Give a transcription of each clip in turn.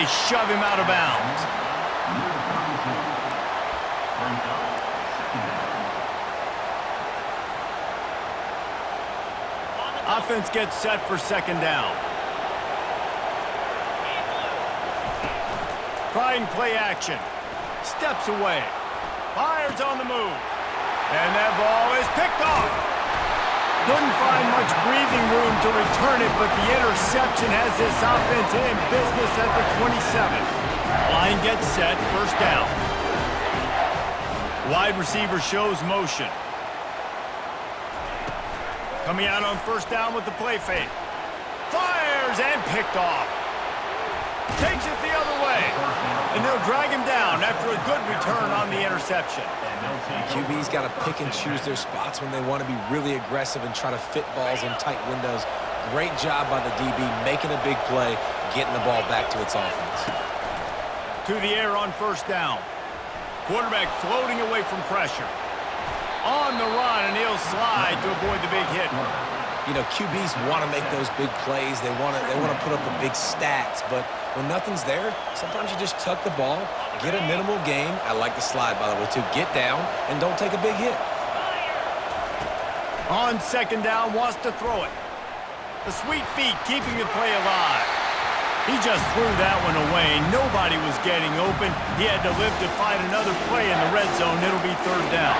shove him out of bounds. Offense gets set for second down. Trying play action. Steps away. Fires on the move. And that ball is picked off. Couldn't find much breathing room to return it, but the interception has this offense in business at the 27. Line gets set, first down. Wide receiver shows motion. Coming out on first down with the play fake. Fires and picked off. Takes it the other way. And they'll drag him down after a good return on the interception. QB's got to pick and choose their spots when they want to be really aggressive and try to fit balls in tight windows. Great job by the DB making a big play, getting the ball back to its offense. To the air on first down. Quarterback floating away from pressure. On the run, and he'll slide to avoid the big hit. You know, QBs want to make those big plays. They want to put up the big stats, but when nothing's there, sometimes you just tuck the ball, get a minimal gain. I like the slide, by the way, too. Get down and don't take a big hit. On second down, wants to throw it. The sweet feet keeping the play alive. He just threw that one away. Nobody was getting open. He had to live to find another play in the red zone. It'll be third down.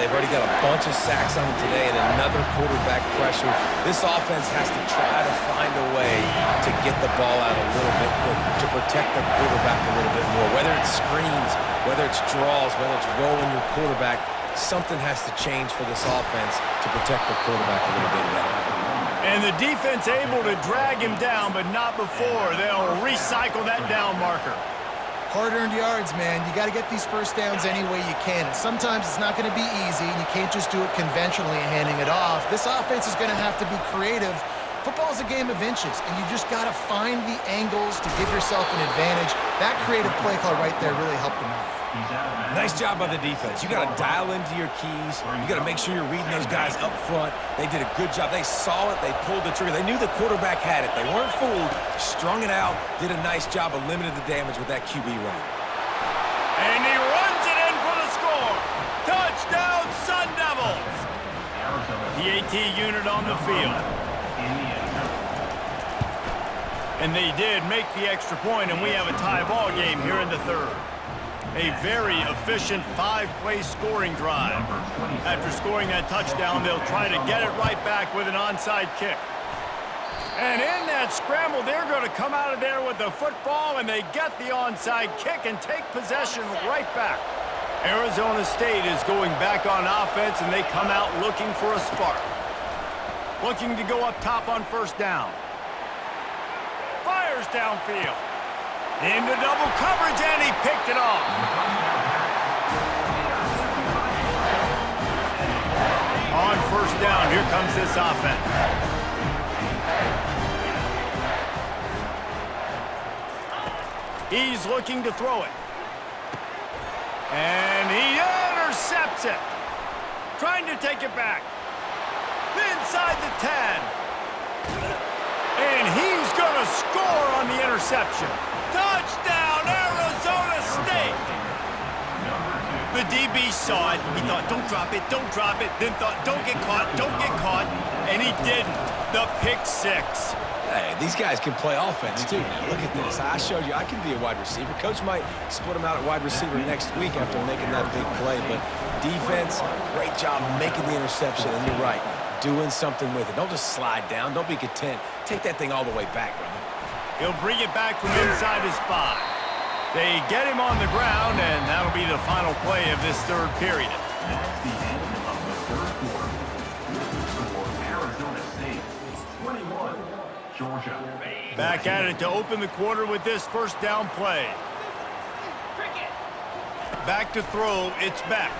They've already got a bunch of sacks on them today and another quarterback pressure. This offense has to try to find a way to get the ball out a little bit quicker, to protect the quarterback a little bit more. Whether it's screens, whether it's draws, whether it's rolling your quarterback, something has to change for this offense to protect the quarterback a little bit better. And the defense able to drag him down, but not before. They'll recycle that down marker. Hard-earned yards, man. You got to get these first downs any way you can. And sometimes it's not going to be easy, and you can't just do it conventionally and handing it off. This offense is going to have to be creative. Football is a game of inches, and you just got to find the angles to give yourself an advantage. That creative play call right there really helped them out. Nice job by the defense. You got to dial into your keys. You got to make sure you're reading those guys up front. They did a good job. They saw it. They pulled the trigger. They knew the quarterback had it. They weren't fooled. Strung it out. Did a nice job of limiting the damage with that QB run. And he runs it in for the score. Touchdown, Sun Devils. The AT unit on the field. And they did make the extra point, and we have a tie ball game here in the third. A very efficient five-play scoring drive. After scoring that touchdown, they'll try to get it right back with an onside kick. And in that scramble, they're going to come out of there with the football, and they get the onside kick and take possession right back. Arizona State is going back on offense, and they come out looking for a spark. Looking to go up top on first down. Fires downfield. Into double coverage, and he picked it off. On first down, here comes this offense. He's looking to throw it. And he intercepts it. Trying to take it back. Inside the 10. And he's going to score on the interception. Touchdown, Arizona State! The DB saw it. He thought, don't drop it, don't drop it. Then thought, don't get caught, don't get caught. And he didn't. The pick six. Hey, these guys can play offense, too. Now, look at this. I showed you I can be a wide receiver. Coach might split him out at wide receiver next week after making that big play. But defense, great job making the interception. And you're right, doing something with it. Don't just slide down. Don't be content. Take that thing all the way back, brother. He'll bring it back from inside his 5. They get him on the ground, and that'll be the final play of this third period. That's the end of the third quarter. For Arizona State, 21, Georgia. Back at it to open the quarter with this first down play. Back to throw, it's back.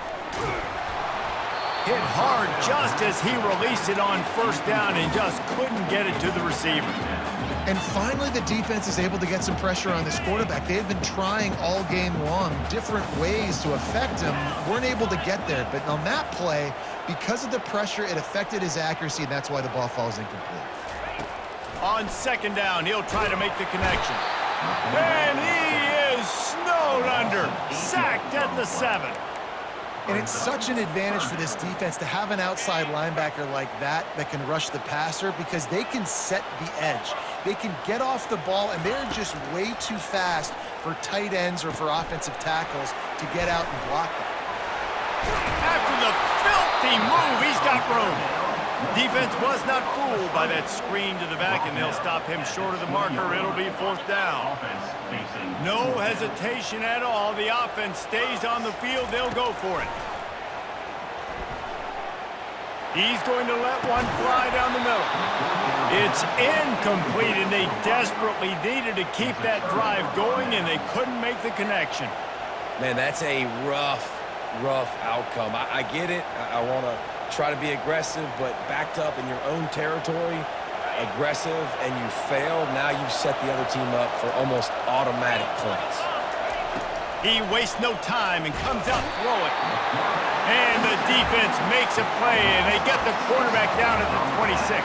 Hit hard just as he released it on first down and just couldn't get it to the receiver. And finally, the defense is able to get some pressure on this quarterback. They've been trying all game long different ways to affect him. Weren't able to get there. But on that play, because of the pressure, it affected his accuracy, and that's why the ball falls incomplete. On second down, he'll try to make the connection. And he is snowed under. Sacked at the 7. And it's such an advantage for this defense to have an outside linebacker like that can rush the passer because they can set the edge. They can get off the ball, and they're just way too fast for tight ends or for offensive tackles to get out and block them. After the filthy move, he's got room. Defense was not fooled by that screen to the back, and they'll stop him short of the marker. It'll be 4th down. No hesitation at all. The offense stays on the field. They'll go for it. He's going to let one fly down the middle. It's incomplete, and they desperately needed to keep that drive going, and they couldn't make the connection. Man, that's a rough outcome. I get it. I want to try to be aggressive, but backed up in your own territory, aggressive, and you fail. Now you've set the other team up for almost automatic points. He wastes no time and comes out throwing. And the defense makes a play, and they get the quarterback down at the 26.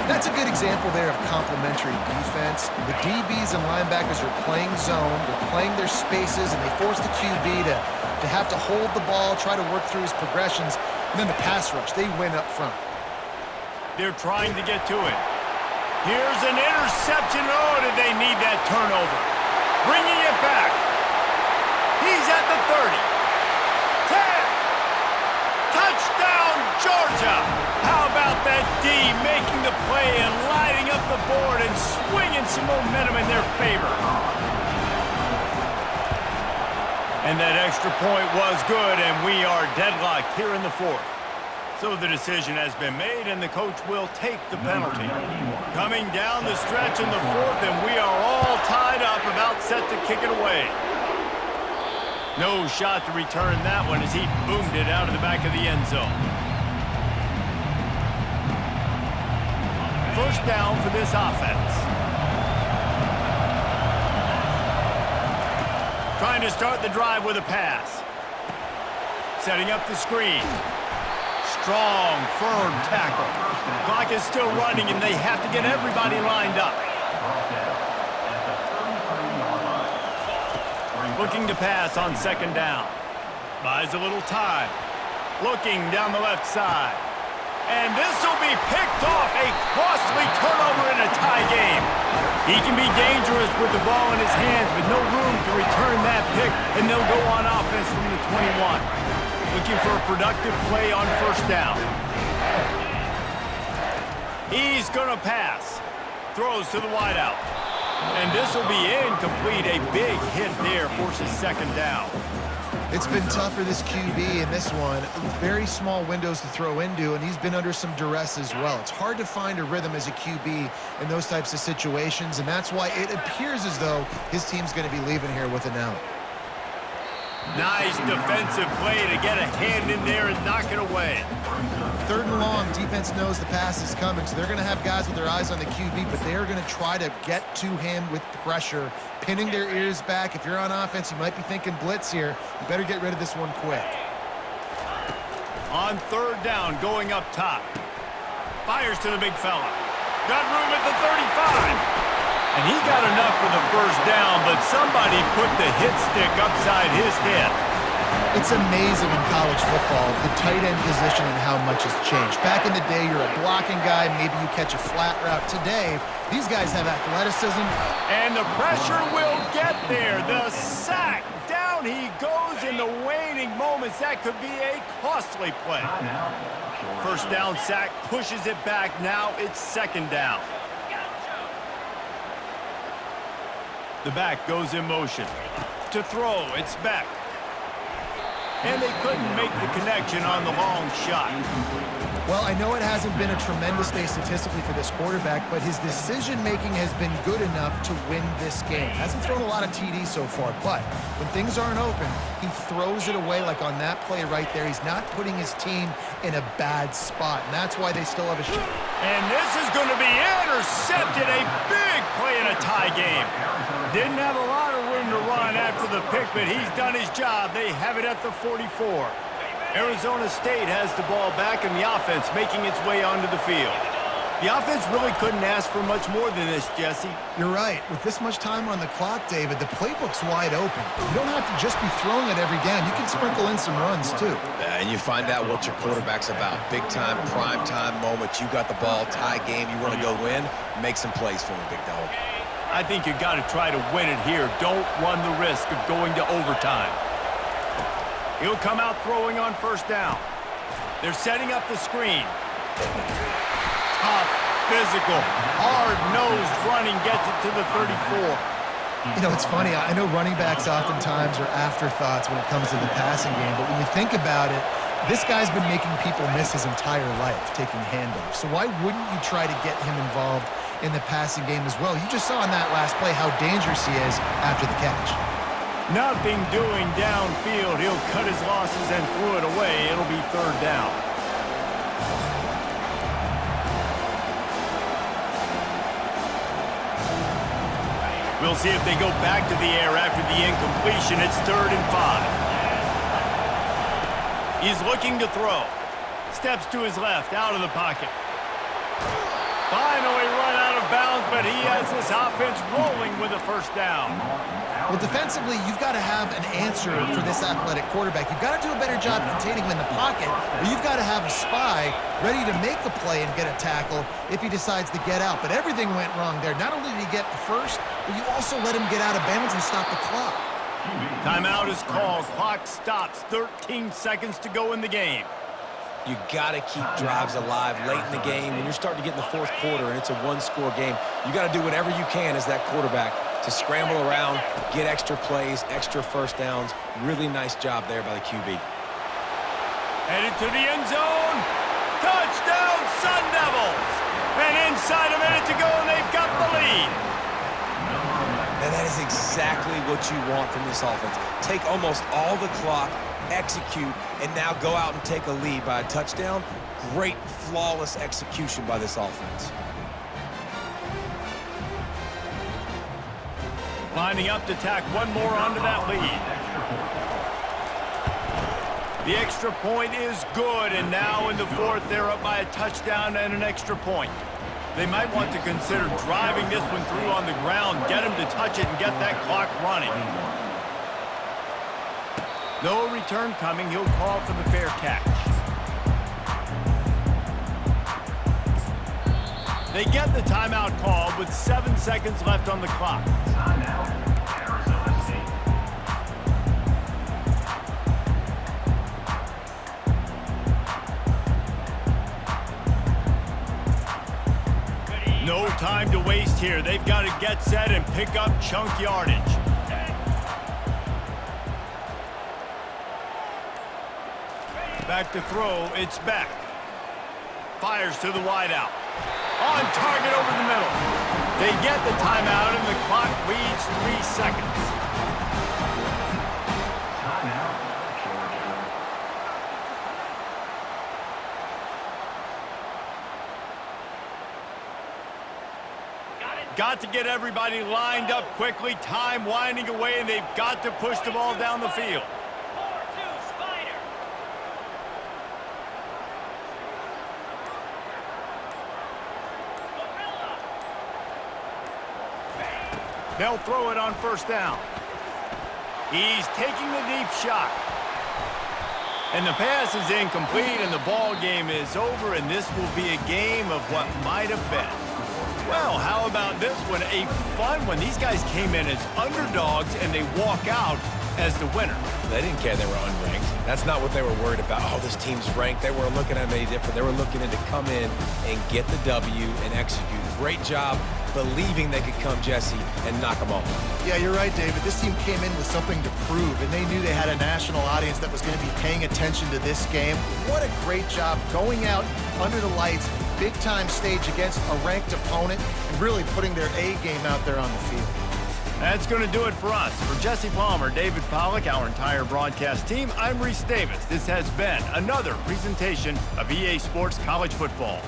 That's a good example there of complementary defense. The DBs and linebackers are playing zone, they're playing their spaces, and they force the QB to have to hold the ball, try to work through his progressions, and then the pass rush, they win up front. They're trying to get to it. Here's an interception. Oh, did they need that turnover? Bringing it back. He's at the 30. 10. Touchdown, Georgia. How about that D making the play and lighting up the board and swinging some momentum in their favor. And that extra point was good, and we are deadlocked here in the 4th. So the decision has been made, and the coach will take the penalty. Coming down the stretch in the 4th, and we are all tied up, about set to kick it away. No shot to return that one as he boomed it out of the back of the end zone. First down for this offense. Trying to start the drive with a pass. Setting up the screen. Strong, firm tackle. Clock is still running, and they have to get everybody lined up. Looking to pass on 2nd down. Buys a little time. Looking down the left side. And this will be picked off. A costly turnover in a tie game. He can be dangerous with the ball in his hands, but no room to return that pick, and they'll go on offense from the 21. Looking for a productive play on 1st down. He's going to pass. Throws to the wideout. And this will be incomplete. A big hit there forces 2nd down. It's been tough for this QB in this one. Very small windows to throw into, and he's been under some duress as well. It's hard to find a rhythm as a QB in those types of situations, and that's why it appears as though his team's going to be leaving here with an out. Nice defensive play to get a hand in there and knock it away. 3rd and long, defense knows the pass is coming, so they're going to have guys with their eyes on the QB, but they're going to try to get to him with pressure, pinning their ears back. If you're on offense, you might be thinking blitz here. You better get rid of this one quick. On 3rd down, going up top. Fires to the big fella. Got room at the 35. And he got enough for the 1st down, but somebody put the hit stick upside his head. It's amazing in college football, the tight end position and how much has changed. Back in the day, you're a blocking guy, maybe you catch a flat route. Today, these guys have athleticism. And the pressure will get there. The sack. Down he goes in the waning moments. That could be a costly play. 1st down sack pushes it back. Now it's 2nd down. The back goes in motion. To throw, it's Beck. And they couldn't make the connection on the long shot. Well, I know it hasn't been a tremendous day statistically for this quarterback, but his decision-making has been good enough to win this game. Hasn't thrown a lot of TDs so far, but when things aren't open, he throws it away like on that play right there. He's not putting his team in a bad spot, and that's why they still have a shot. And this is going to be intercepted. A big play in a tie game. Didn't have a lot of room to run after the pick, but he's done his job. They have it at the 44. Arizona State has the ball back, and the offense making its way onto the field. The offense really couldn't ask for much more than this, Jesse. You're right. With this much time on the clock, David, the playbook's wide open. You don't have to just be throwing it every down. You can sprinkle in some runs, too. And you find out what your quarterback's about. Big time, prime time moment. You got the ball, tie game. You want to go win? Make some plays for me, big dog. I think you got to try to win it here. Don't run the risk of going to overtime. He'll come out throwing on first down. They're setting up the screen. Tough, physical, hard-nosed running gets it to the 34. You know, it's funny. I know running backs oftentimes are afterthoughts when it comes to the passing game, but when you think about it, this guy's been making people miss his entire life taking handoffs. So why wouldn't you try to get him involved in the passing game as well? You just saw in that last play how dangerous he is after the catch. Nothing doing downfield. He'll cut his losses and throw it away. It'll be third down. We'll see if they go back to the air after the incompletion. It's 3rd and 5. He's looking to throw. Steps to his left, out of the pocket. Finally run out of bounds, but he has this offense rolling with a first down. Well, defensively, you've got to have an answer for this athletic quarterback. You've got to do a better job containing him in the pocket, or you've got to have a spy ready to make the play and get a tackle if he decides to get out. But everything went wrong there. Not only did he get the first, but you also let him get out of bounds and stop the clock. Timeout is called. Clock stops. 13 seconds to go in the game. You got to keep drives alive late in the game. When you're starting to get in the 4th quarter and it's a one-score game, you got to do whatever you can as that quarterback to scramble around, get extra plays, extra first downs. Really nice job there by the QB. Headed to the end zone. Touchdown, Sun Devils! And inside a minute to go, and they've got the lead. And that is exactly what you want from this offense. Take almost all the clock, execute, and now go out and take a lead by a touchdown. Great, flawless execution by this offense. Lining up to tack one more onto that lead. The extra point is good, and now in the 4th, they're up by a touchdown and an extra point. They might want to consider driving this one through on the ground, get him to touch it, and get that clock running. No return coming. He'll call for the fair catch. They get the timeout call with 7 seconds left on the clock. Timeout, Arizona State. No time to waste here. They've got to get set and pick up chunk yardage. Back to throw, it's Beck. Fires to the wideout. On target over the middle. They get the timeout and the clock reads 3 seconds. Timeout, Georgia. Got to get everybody lined up quickly. Time winding away, and they've got to push the ball down the field. They'll throw it on first down. He's taking the deep shot. And the pass is incomplete, and the ball game is over, and this will be a game of what might have been. Well, how about this one? A fun one. These guys came in as underdogs, and they walk out as the winner. They didn't care they were unranked. That's not what they were worried about. Oh, this team's ranked. They weren't looking at any different. They were looking to come in and get the W and execute. Great job believing they could come, Jesse, and knock them off. Yeah, you're right, David. This team came in with something to prove, and they knew they had a national audience that was going to be paying attention to this game. What a great job going out under the lights, big-time stage against a ranked opponent, and really putting their A game out there on the field. That's going to do it for us. For Jesse Palmer, David Pollack, our entire broadcast team, I'm Reese Davis. This has been another presentation of EA Sports College Football.